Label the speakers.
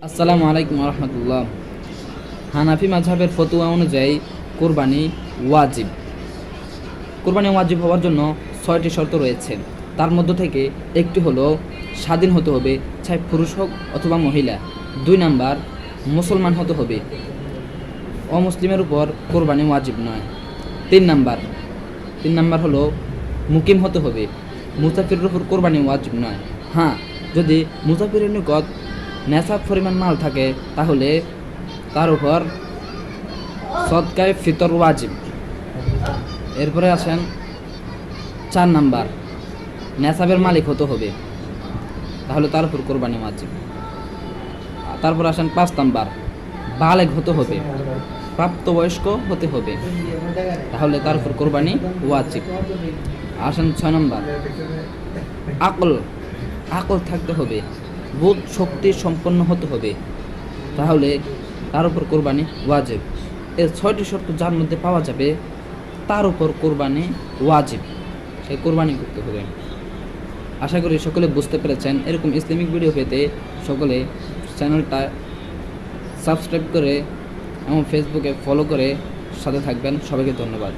Speaker 1: আসসালামু আলাইকুম রহমতুল্লাহ। হানাফি মাযহাবের ফতোয়া অনুযায়ী কোরবানি ওয়াজিব। কোরবানি ওয়াজিব হওয়ার জন্য ৬টি শর্ত রয়েছে। তার মধ্য থেকে একটি হলো স্বাধীন হতে হবে, চাই পুরুষ হোক অথবা মহিলা। ২ নাম্বার, মুসলমান হতে হবে, অমুসলিমের উপর কোরবানি ওয়াজিব নয়। ৩ নাম্বার হলো মুকিম হতে হবে, মুসাফিরের উপর কোরবানি ওয়াজিব নয়। হ্যাঁ, যদি মুসাফিরের নিকট নেশাব পরিমাণ মাল থাকে তাহলে তার উপর সদকায়ে ফিতর ওয়াজিব। এরপরে আসেন ৪ নাম্বার, নেশাবের মালিক হতে হবে, তাহলে তার উপর কোরবানি ওয়াজিব। তারপর আসেন ৫ নাম্বার, বালেগ হতে হবে, প্রাপ্তবয়স্ক হতে হবে, তাহলে তার উপর কোরবানি ওয়াজিব। আসেন ৬ নাম্বার, আকল থাকতে হবে, বোধ শক্তি সম্পন্ন হতে হবে, তাহলে তার উপর কোরবানি ওয়াজিব। এই ৬টি শর্ত যার মধ্যে পাওয়া যাবে তার উপর কোরবানি ওয়াজিব, সে কোরবানি করতে হবে। আশা করি সকলে বুঝতে পেরেছেন। এরকম ইসলামিক ভিডিও পেতে সকলে চ্যানেলটা সাবস্ক্রাইব করে এবং ফেসবুকে ফলো করে সাথে থাকবেন। সবাইকে ধন্যবাদ।